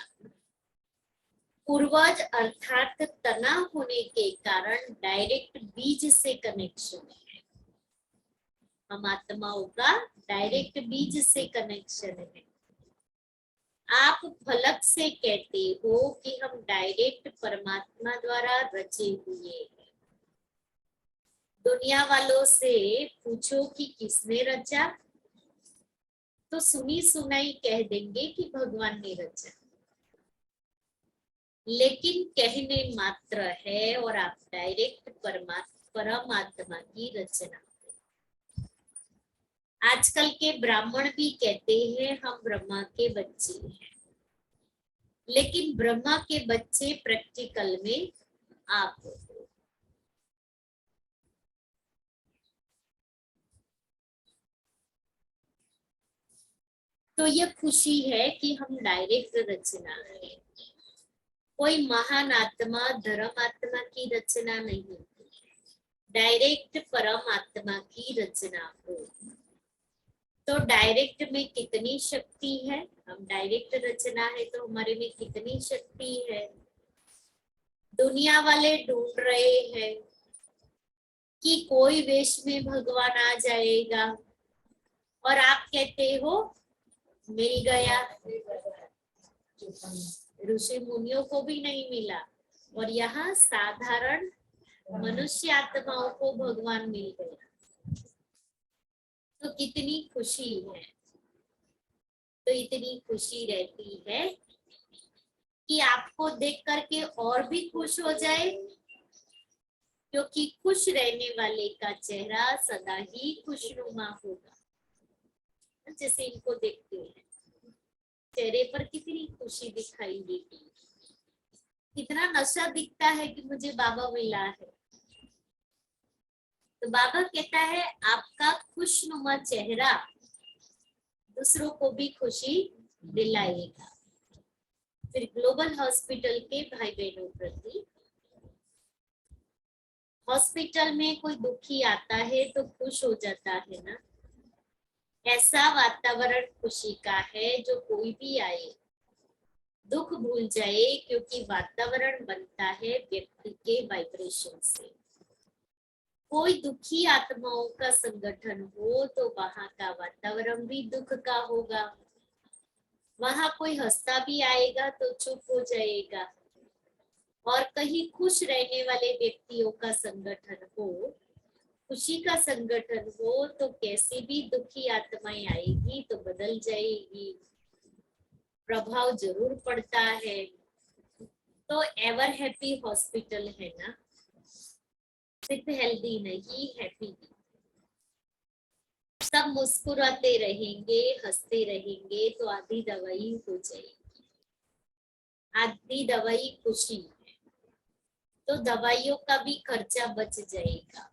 पूर्वज अर्थात तना होने के कारण डायरेक्ट बीज से कनेक्शन है। हम आत्माओं का डायरेक्ट बीज से कनेक्शन है। आप फलक से कहते हो कि हम डायरेक्ट परमात्मा द्वारा रचे हुए हैं। दुनिया वालों से पूछो कि किसने रचा, तो सुनी सुनाई कह देंगे कि भगवान ने रचा, लेकिन कहने मात्र है और आप डायरेक्ट परमात्मा की रचना। आजकल के ब्राह्मण भी कहते हैं हम ब्रह्मा के बच्चे हैं, लेकिन ब्रह्मा के बच्चे प्रैक्टिकल में आप हो। तो यह खुशी है कि हम डायरेक्ट रचना है। कोई महान आत्मा धर्म आत्मा की रचना नहीं, डायरेक्ट परमात्मा की रचना हो। तो डायरेक्ट में कितनी शक्ति है? हम डायरेक्ट रचना है तो हमारे में कितनी शक्ति है? दुनिया वाले ढूंढ रहे हैं कि कोई वेश में भगवान आ जाएगा, और आप कहते हो मिल गया। ऋषि मुनियों को भी नहीं मिला, और यहाँ साधारण मनुष्य आत्माओं को भगवान मिल गया। तो कितनी खुशी है। तो इतनी खुशी रहती है कि आपको देख करके और भी खुश हो जाए, क्योंकि खुश रहने वाले का चेहरा सदा ही खुशनुमा होगा। जैसे इनको देखते हैं, चेहरे पर कितनी खुशी दिखाई देती, कितना नशा दिखता है कि मुझे बाबा मिला है। तो बाबा कहता है आपका खुशनुमा चेहरा दूसरों को भी खुशी दिलाएगा। फिर ग्लोबल हॉस्पिटल के भाई बहनों प्रति, हॉस्पिटल में कोई दुखी आता है तो खुश हो जाता है ना, ऐसा वातावरण खुशी का है। जो कोई भी आए दुख भूल जाए, क्योंकि वातावरण बनता है व्यक्ति के वाइब्रेशन से। कोई दुखी आत्माओं का संगठन हो तो वहां का वातावरण भी दुख का होगा। वहां कोई हंसता भी आएगा तो चुप हो जाएगा, और कहीं खुश रहने वाले व्यक्तियों का संगठन हो, खुशी का संगठन हो, तो कैसी भी दुखी आत्माएं आएगी तो बदल जाएगी, प्रभाव जरूर पड़ता है। तो एवर हैप्पी हॉस्पिटल है ना, सिर्फ हेल्दी नहीं, हैप्पी भी। सब मुस्कुराते रहेंगे, हंसते रहेंगे तो आधी दवाई हो जाएगी। आधी दवाई खुशी है, तो दवाइयों का भी खर्चा बच जाएगा।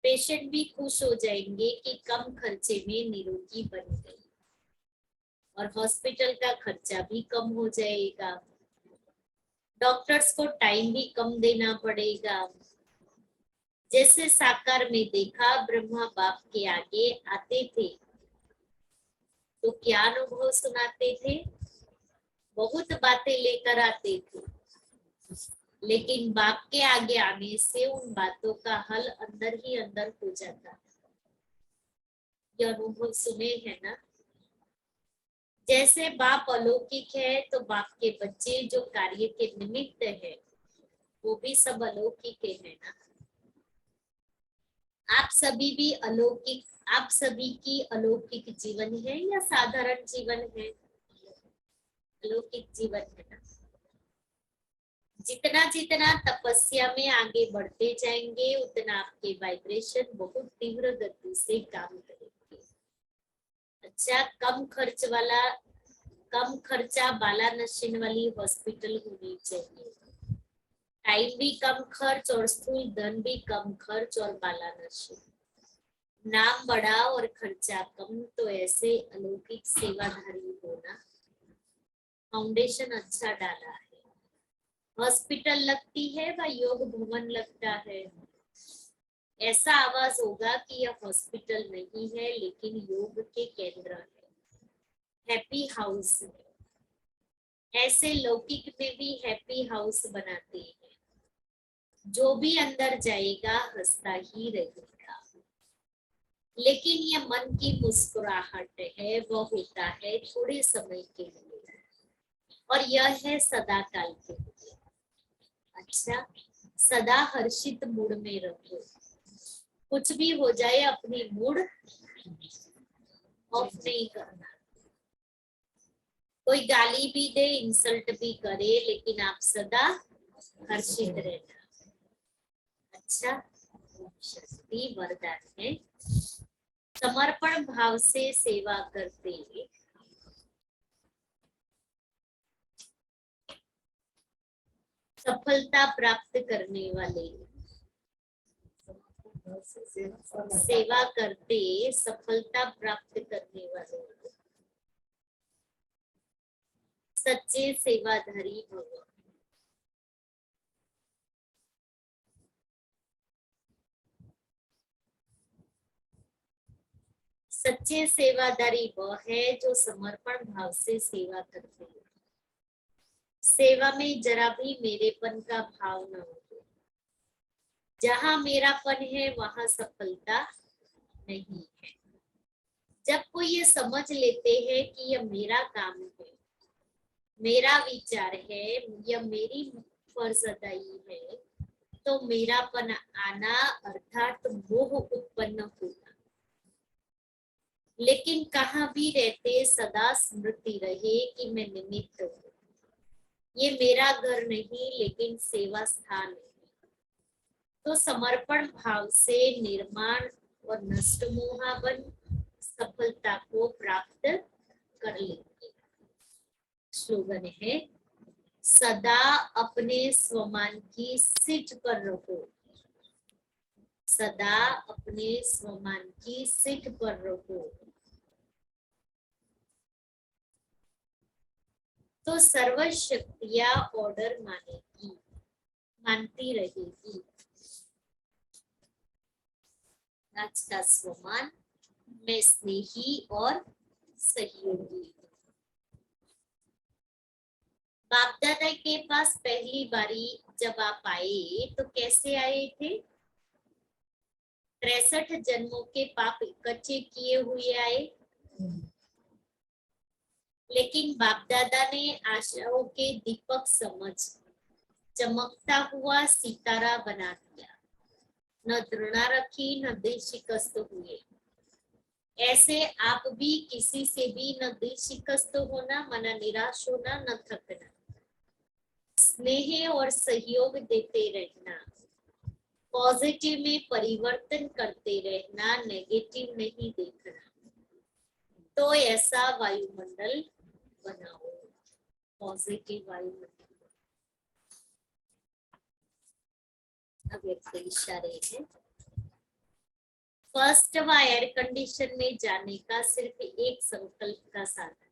पेशेंट भी खुश हो जाएंगे कि कम खर्चे में निरोगी बन गई, और हॉस्पिटल का खर्चा भी कम हो जाएगा। डॉक्टर्स को टाइम भी कम देना पड़ेगा। जैसे साकार में देखा, ब्रह्मा बाप के आगे आते थे तो क्या अनुभव सुनाते थे, बहुत बातें लेकर आते थे, लेकिन बाप के आगे आने से उन बातों का हल अंदर ही अंदर हो जाता है। ये अनुभव सुने हैं ना। जैसे बाप अलौकिक है तो बाप के बच्चे जो कार्य के निमित्त है वो भी सब अलौकिक है ना। आप सभी भी अलौकिक, आप सभी की अलौकिक जीवन है या साधारण जीवन है? अलौकिक जीवन है ना। जितना जितना तपस्या में आगे बढ़ते जाएंगे उतना आपके वाइब्रेशन बहुत तीव्र गति से काम करेंगे। अच्छा, कम खर्चा बाला नशीन वाली हॉस्पिटल होनी चाहिए। टाइम भी कम खर्च और स्थूल धन भी कम खर्च और बाला नशीन। नाम बड़ा और खर्चा कम, तो ऐसे अलौकिक सेवाधारी होना। फाउंडेशन अच्छा डाला है। हॉस्पिटल लगती है व योग भवन लगता है। ऐसा आवाज होगा कि यह हॉस्पिटल नहीं है लेकिन योग के केंद्र है, हैप्पी हाउस है। ऐसे लौकिक में भी हैप्पी हाउस बनाते हैं। जो भी अंदर जाएगा हंसता ही रहेगा, लेकिन यह मन की मुस्कुराहट है, वह होता है थोड़े समय के लिए, और यह है सदा काल के लिए। अच्छा, सदा हर्षित मूड में रहो। कुछ भी हो जाए अपनी मूड ऑफ नहीं करना। कोई गाली भी दे, इंसल्ट भी करे, लेकिन आप सदा हर्षित रहना। अच्छा, शक्ति वरदान है। समर्पण भाव से सेवा करते सफलता प्राप्त करने वाले, सेवा करते सफलता प्राप्त करने वाले सच्चे सेवाधारी भव। सच्चे सेवादारी वह है जो समर्पण भाव से सेवा करते हैं। सेवा में जरा भी मेरेपन का भाव न हो। जहां मेरापन है वहां सफलता नहीं है। जब कोई ये समझ लेते हैं कि यह मेरा काम है, मेरा विचार है, यह मेरी फर्ज अदाई है, तो मेरापन आना अर्थात मोह उत्पन्न होगा। लेकिन कहाँ भी रहते सदा स्मृति रहे कि मैं निमित्त हूँ। ये मेरा घर नहीं लेकिन सेवा स्थान है। तो समर्पण भाव से निर्माण और नष्ट मोहाबन सफलता को प्राप्त कर लेंगे। स्लोगन है, सदा अपने स्वमान की सीट पर रहो। सदा अपने स्वमान की सीट पर रहो तो सर्व शक्तियां ऑर्डर मानती रहेगी। आज का स्वमान, मैं स्नेही और सहयोगी। बाप दादा के पास पहली बारी जब आप आए तो कैसे आए थे? 63 जन्मों के पाप इकट्ठे किए हुए आए। लेकिन बाप दादा ने आशाओं के दीपक समझ चमकता हुआ सितारा बना दिया। न घृणा रखी, न दिल शिकस्त हुए। ऐसे आप भी किसी से भी न दिल शिकस्त होना, न निराश होना, न थकना। स्नेह और सहयोग देते रहना, पॉजिटिव में परिवर्तन करते रहना, नेगेटिव नहीं देखना। तो ऐसा वायुमंडल बनाओ, पॉजिटिव वायुमंडल। अब इशारे हैं। फर्स्ट व एयर कंडीशन में जाने का सिर्फ एक संकल्प का साधन है।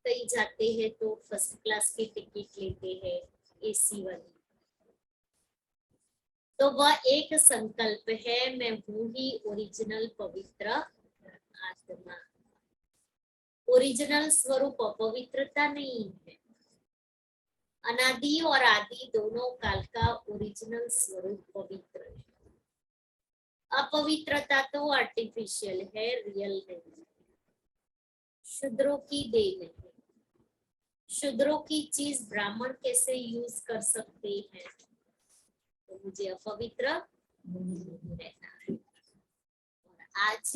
कई जाते हैं तो फर्स्ट क्लास की टिकट लेते हैं, एसी वाली। तो वह एक संकल्प है, मैं हूं ही ओरिजिनल पवित्र आत्मा। ओरिजिनल स्वरूप पवित्रता नहीं है। अनादि और आदि दोनों काल का ओरिजिनल स्वरूप पवित्र है। अपवित्रता तो आर्टिफिशियल है, रियल नहीं। शूद्रों की देन है। शूद्रों की चीज ब्राह्मण कैसे यूज कर सकते हैं? तो मुझे अपवित्र रहना है। और आज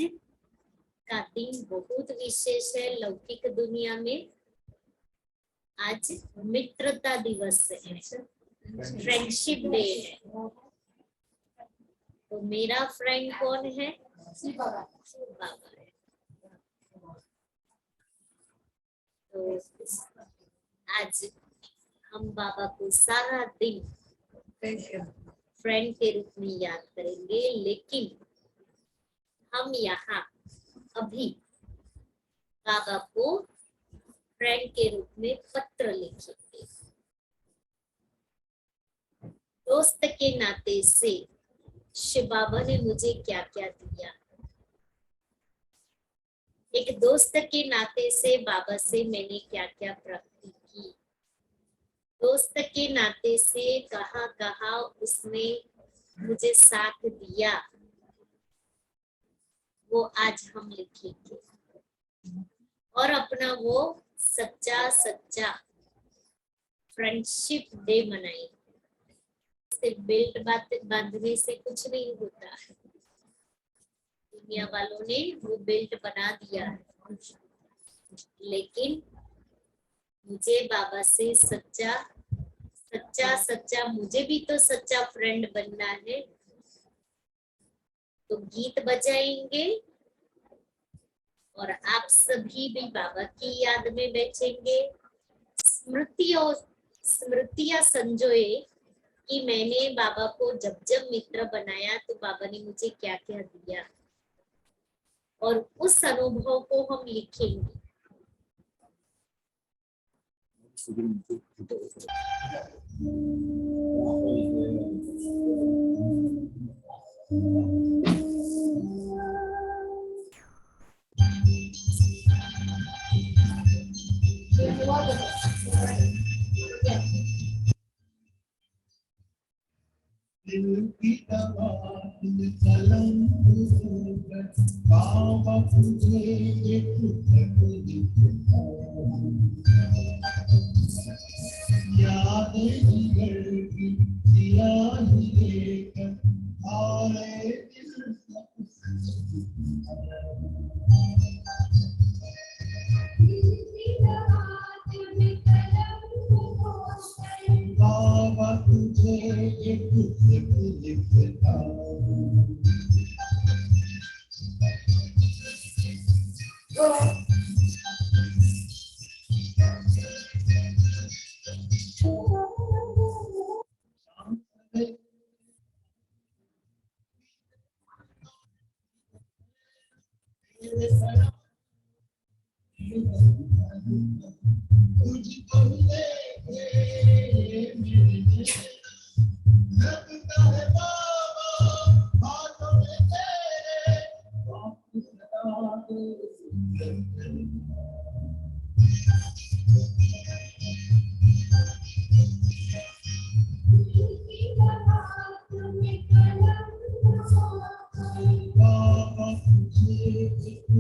का दिन बहुत विशेष है लौकिक दुनिया में। आज मित्रता दिवस है, फ्रेंडशिप डे है। तो मेरा फ्रेंड कौन है? बाबा है। तो आज हम बाबा को सारा दिन फ्रेंड के रूप में याद करेंगे। लेकिन हम यहाँ अभी बाबा को फ्रेंड के रूप में पत्र लिखेंगे। दोस्त के नाते से शिव बाबा ने मुझे क्या क्या दिया। एक दोस्त के नाते से बाबा से मैंने क्या क्या प्राप्ति की। दोस्त के नाते से कहाँ कहाँ उसने मुझे साथ दिया, वो आज हम लिखेंगे। और अपना वो सच्चा फ्रेंडशिप डे मनाएंगे। सिर्फ बेल्ट बांधने से कुछ नहीं होता है। दुनिया वालों ने वो बेल्ट बना दिया है, लेकिन मुझे बाबा से सच्चा मुझे भी तो सच्चा फ्रेंड बनना है। तो गीत बजाएंगे और आप सभी भी बाबा की याद में बैठेंगे। स्मृतियां संजोए कि मैंने बाबा को जब जब मित्र बनाया तो बाबा ने मुझे क्या क्या दिया, और उस अनुभव को हम लिखेंगे। दिल की दवा तुम कलम होकर बाबा तुझे एक खत लिखता याद जिगर की सियाही लेकर आए दिल बाबा तुझे एक खत लिखता तुझको लेके मेरे लगता है बाबा हाथों में तेरे वापस लगा दे बाबा तुझे एक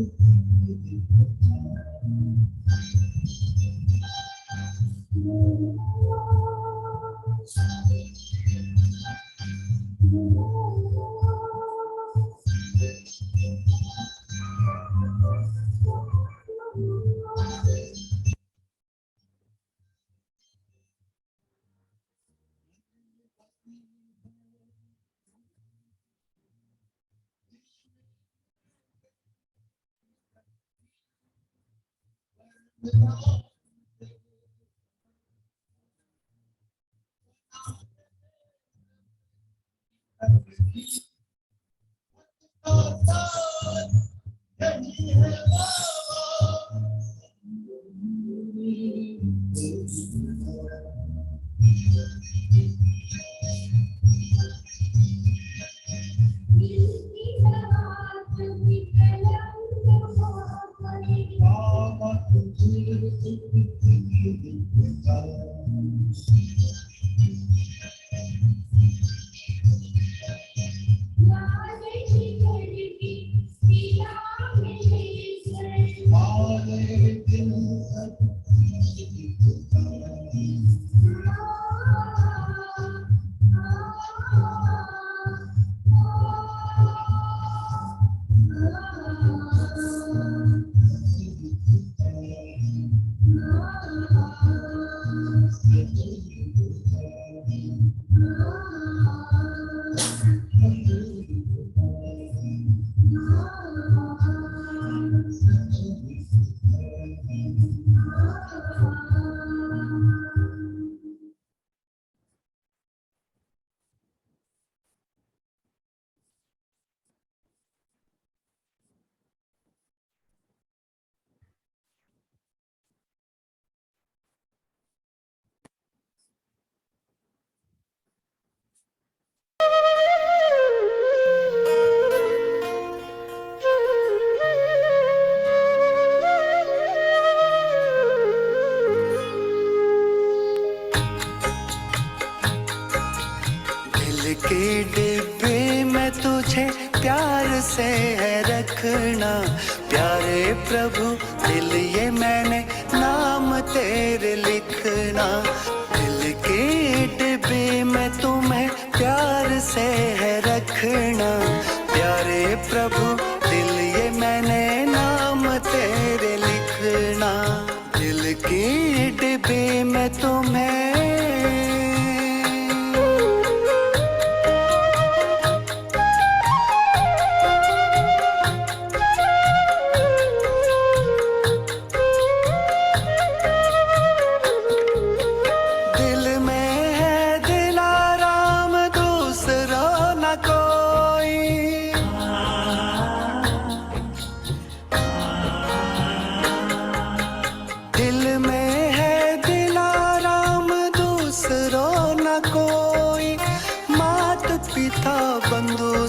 के डिब्बे में तुझे प्यार से है रखना प्यारे प्रभु दिल ये मैंने नाम तेरे लिखना दिल के डिब्बे में तुम्हें प्यार से है रखना प्यारे प्रभु दिल ये मैंने नाम तेरे लिखना दिल के डिब्बे में तुम्हें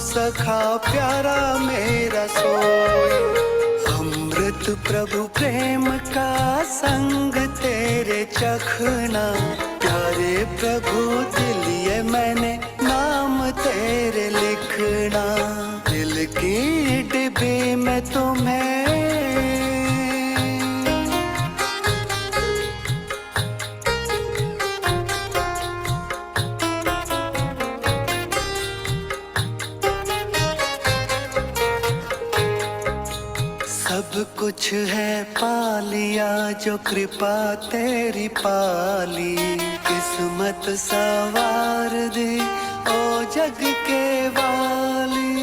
सखा प्यारा मेरा सोई अमृत प्रभु प्रेम का संग तेरे चखना प्यारे प्रभु दिल ये मैंने नाम तेरे लिखना, दिल की डिब्बी में तुम्हें सब कुछ है पा लिया जो कृपा तेरी पाली, किस्मत सवार दी ओ जग के वाली।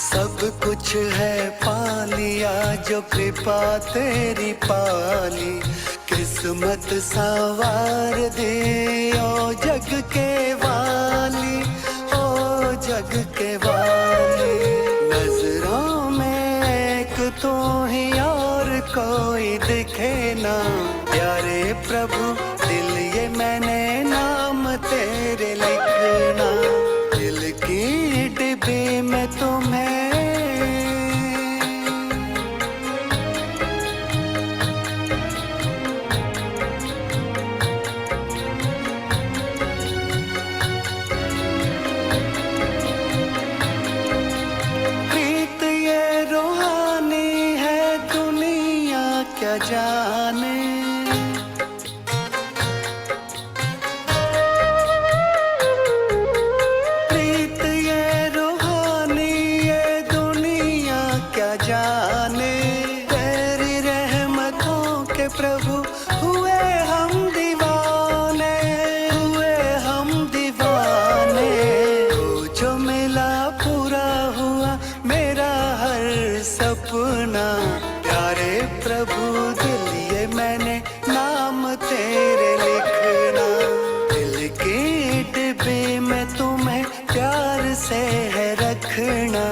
सब कुछ है पा लिया जो कृपा तेरी पाली, किस्मत सवार दे ओ जग के वाली, ओ जग के वाली। नजरों में एक तो ही और कोई दिखे ना, प्यारे प्रभु दिल ये मैंने नाम तेरे लिखना, दिल की डिब्बी में तुम्हें क्या जाने, प्रीत ये रूहानी ये दुनिया क्या जाने, तेरी रहमतों के प्रभु हुए हम दीवाने, हुए हम दीवाने। वो जो मिला पूरा हुआ मेरा हर सपना, प्यारे प्रभु दिल ये मैंने नाम तेरे लिखना, दिल की डिब्बी में तुम्हें प्यार से है रखना,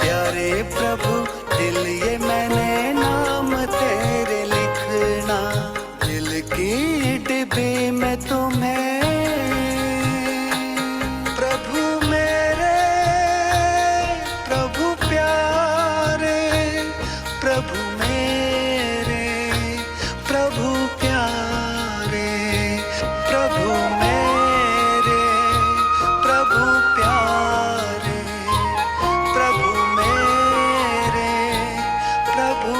प्यारे प्रभु दिल ये मैंने नाम तेरे लिखना, दिल की डिब्बी में तुम्हें। प्रभु मेरे प्रभु प्यारे, प्रभु मेरे प्रभु प्यारे, प्रभु मेरे प्रभु प्यारे, प्रभु मेरे प्रभु